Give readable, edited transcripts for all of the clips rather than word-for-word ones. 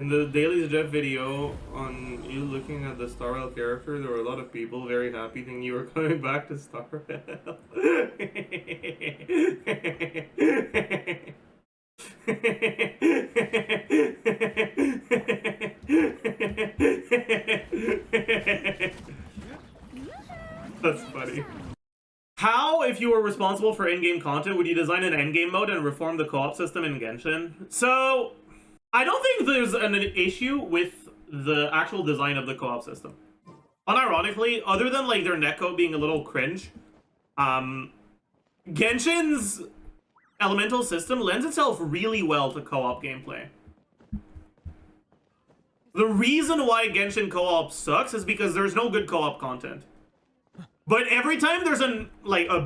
In the Daily Zajef video on you looking at the Star Rail character, there were a lot of people very happy thinking you were coming back to Star Rail. That's funny. How, if you were responsible for in-game content, would you design an endgame mode and reform the co-op system in Genshin? So, I don't think there's an issue with the actual design of the co-op system. Unironically, other than like their netcode being a little cringe, Genshin's elemental system lends itself really well to co-op gameplay. The reason why Genshin co-op sucks is because there's no good co-op content. But every time there's a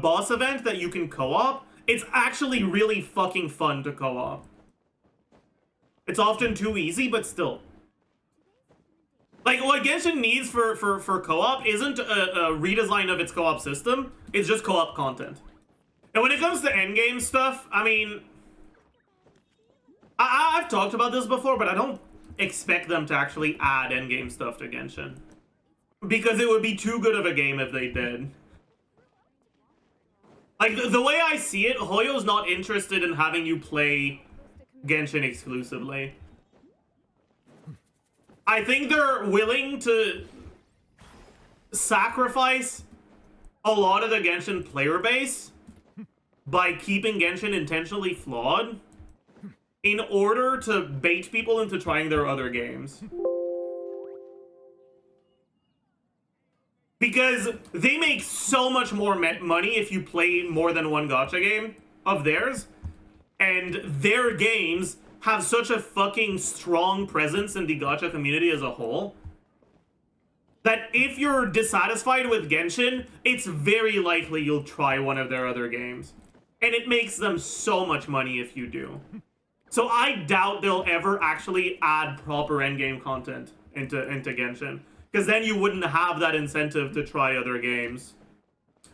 boss event that you can co-op, it's actually really fucking fun to co-op. It's often too easy, but still. Like, what Genshin needs for co-op isn't a redesign of its co-op system, it's just co-op content. And when it comes to endgame stuff, I mean... I've talked about this before, but I don't expect them to actually add endgame stuff to Genshin. Because it would be too good of a game if they did. Like, the way I see it, Hoyo's not interested in having you play Genshin exclusively. I think they're willing to sacrifice a lot of the Genshin player base by keeping Genshin intentionally flawed in order to bait people into trying their other games. Because they make so much more money if you play more than one gacha game of theirs, and their games have such a fucking strong presence in the gacha community as a whole, that if you're dissatisfied with Genshin, it's very likely you'll try one of their other games. And it makes them so much money if you do. So I doubt they'll ever actually add proper endgame content into Genshin. Because then you wouldn't have that incentive to try other games.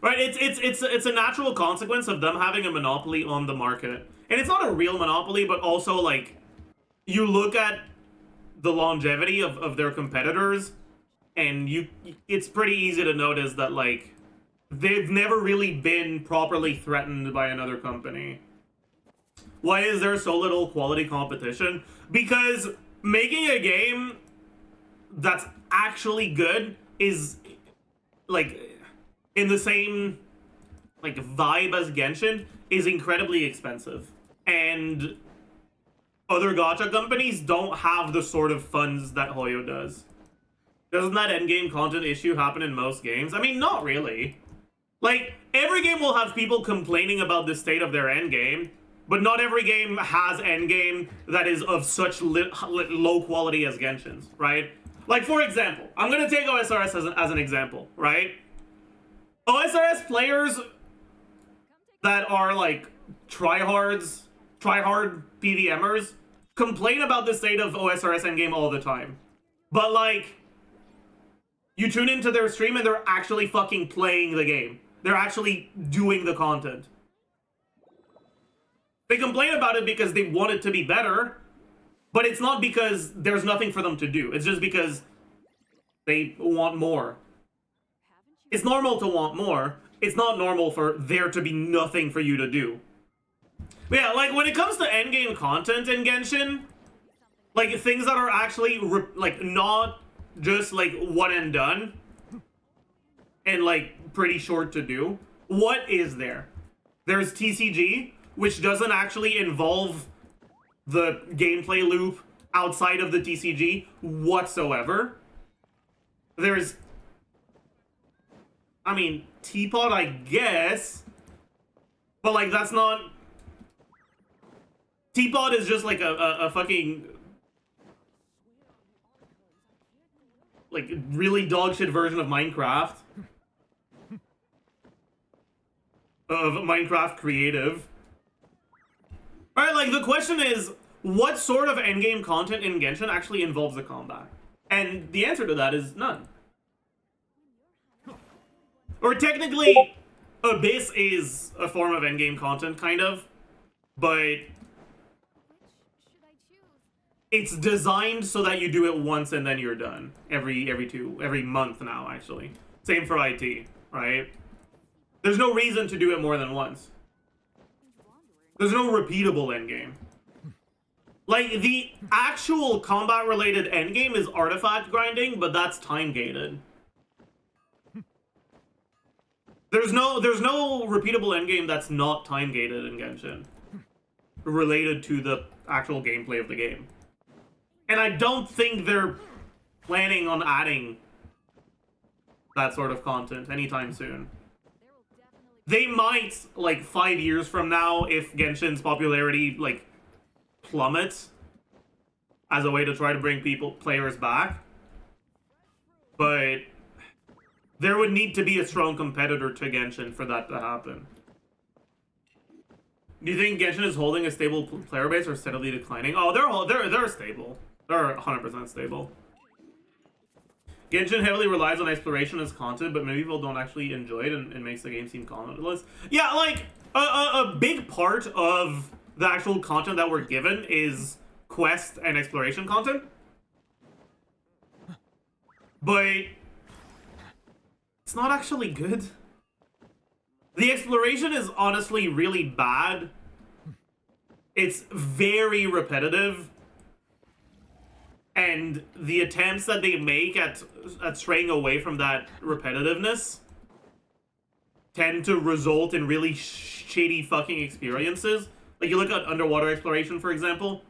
Right, it's a natural consequence of them having a monopoly on the market. And it's not a real monopoly, but also, like, you look at the longevity of their competitors, and it's pretty easy to notice that, like, they've never really been properly threatened by another company. Why is there so little quality competition? Because making a game that's actually good is, like, in the same, like, vibe as Genshin is incredibly expensive. And other gacha companies don't have the sort of funds that Hoyo does. Doesn't that endgame content issue happen in most games? I mean, not really. Like, every game will have people complaining about the state of their endgame, but not every game has endgame that is of such low quality as Genshin's, right? Like, for example, I'm gonna take OSRS as an example, right? OSRS players that are, like, tryhard PVMers complain about the state of OSRS endgame all the time. But, like, you tune into their stream and they're actually fucking playing the game. They're actually doing the content. They complain about it because they want it to be better, but it's not because there's nothing for them to do. It's just because they want more. It's normal to want more. It's not normal for there to be nothing for you to do. But yeah, like, when it comes to endgame content in Genshin, like, things that are actually, like, not just, like, one and done, and, like, pretty short to do, what is there? There's TCG, which doesn't actually involve the gameplay loop outside of the TCG whatsoever. There's, I mean, Teapot, I guess, but, like, that's not... Teapot is just, like, a fucking, like, really dogshit version of Minecraft. Of Minecraft Creative. Alright, like, the question is, what sort of endgame content in Genshin actually involves a combat? And the answer to that is none. Or technically, Abyss is a form of endgame content, kind of. But it's designed so that you do it once and then you're done. Every month now, actually. Same for IT, right? There's no reason to do it more than once. There's no repeatable endgame. Like, the actual combat-related endgame is artifact grinding, but that's time-gated. There's no repeatable endgame that's not time-gated in Genshin. Related to the actual gameplay of the game. And I don't think they're planning on adding that sort of content anytime soon. They might, like, 5 years from now, if Genshin's popularity, like, plummets as a way to try to bring players back. But there would need to be a strong competitor to Genshin for that to happen. Do you think Genshin is holding a stable player base or steadily declining? Oh, they're stable. They're 100% stable. Genshin heavily relies on exploration as content, but maybe people don't actually enjoy it and makes the game seem contentless. Yeah, like, a big part of the actual content that we're given is quest and exploration content. But it's not actually good. The exploration is honestly really bad. It's very repetitive. And the attempts that they make at straying away from that repetitiveness tend to result in really shitty fucking experiences. Like, you look at underwater exploration, for example.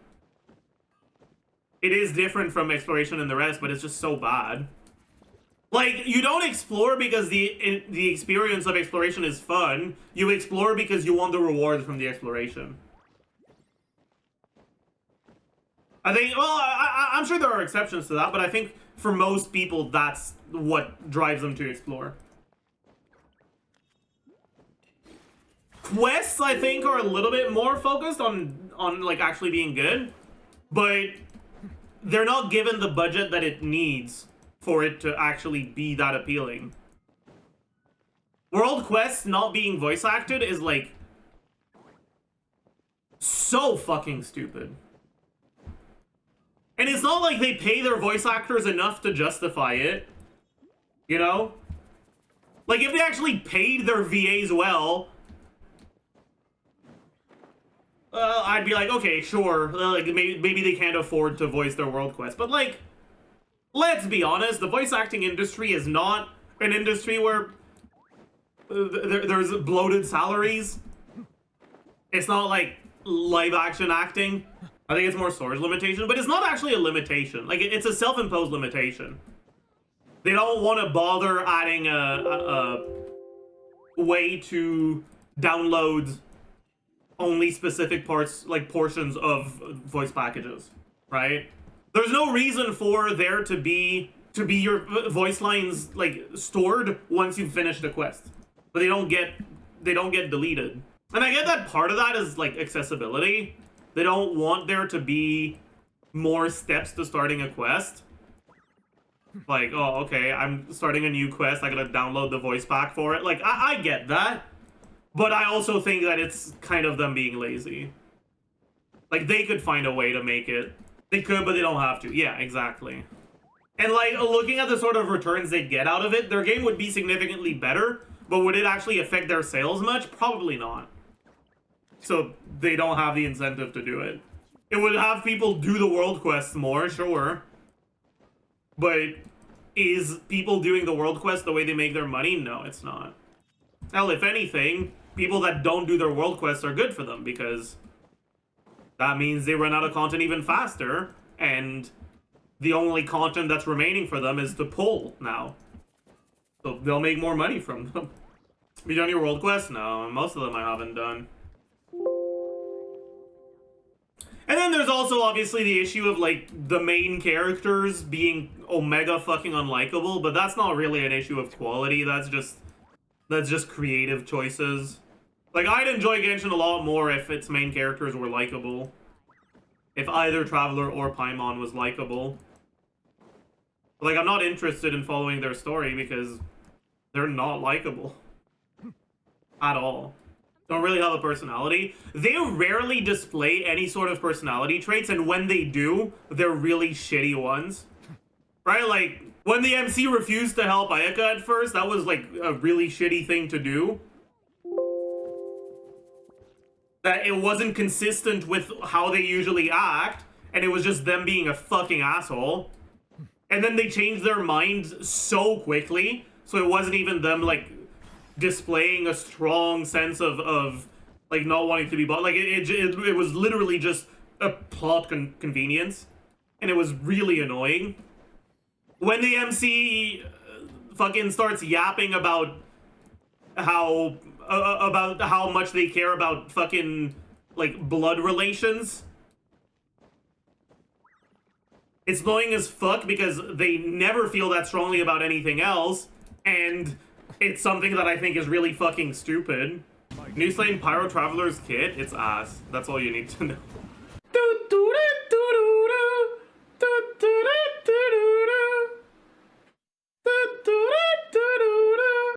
It is different from exploration and the rest, but it's just so bad. Like, you don't explore because the experience of exploration is fun. You explore because you want the rewards from the exploration. I think, well, I'm sure there are exceptions to that, but I think for most people, that's what drives them to explore. Quests, I think, are a little bit more focused on like, actually being good, but they're not given the budget that it needs for it to actually be that appealing. World quests not being voice acted is, like, so fucking stupid. And it's not like they pay their voice actors enough to justify it. You know? Like, if they actually paid their VAs well, I'd be like, okay, sure. Like, maybe they can't afford to voice their world quest. But, like, let's be honest, the voice acting industry is not an industry where there's bloated salaries. It's not like live action acting. I think it's more storage limitation, but it's not actually a limitation. Like, it's a self-imposed limitation. They don't want to bother adding a way to download only specific parts, like portions of voice packages, right? There's no reason for there to be your voice lines, like, stored once you've finished a quest, but they don't get deleted. And I get that part of that is, like, accessibility. They don't want there to be more steps to starting a quest. Like, oh, okay, I'm starting a new quest, I gotta download the voice pack for it. Like, I get that. But I also think that it's kind of them being lazy. Like, they could find a way to make it. They could, but they don't have to. Yeah, exactly. And, like, looking at the sort of returns they get out of it, their game would be significantly better, but would it actually affect their sales much? Probably not. So they don't have the incentive to do it. It would have people do the world quests more, sure. But is people doing the world quest the way they make their money? No, it's not. Hell, if anything, people that don't do their world quests are good for them, because that means they run out of content even faster, and the only content that's remaining for them is to pull now. So they'll make more money from them. Have you done your world quests? No, most of them I haven't done. And then there's also obviously the issue of, like, the main characters being omega fucking unlikable, but that's not really an issue of quality, that's just creative choices. Like, I'd enjoy Genshin a lot more if its main characters were likable. If either Traveler or Paimon was likable. Like, I'm not interested in following their story because they're not likable. At all. don't really have a personality. They rarely display any sort of personality traits, and when they do, they're really shitty ones. Right? Like, when the MC refused to help Ayaka at first, that was like a really shitty thing to do. That it wasn't consistent with how they usually act, and it was just them being a fucking asshole. And then they changed their mind so quickly, so it wasn't even them, like, displaying a strong sense of like, not wanting to be bought. Like, it was literally just a plot convenience, and it was really annoying. When the MC fucking starts yapping about how much they care about fucking, like, blood relations, it's annoying as fuck because they never feel that strongly about anything else, and it's something that I think is really fucking stupid. New Slane Pyro Traveler's kit, it's ass. That's all you need to know.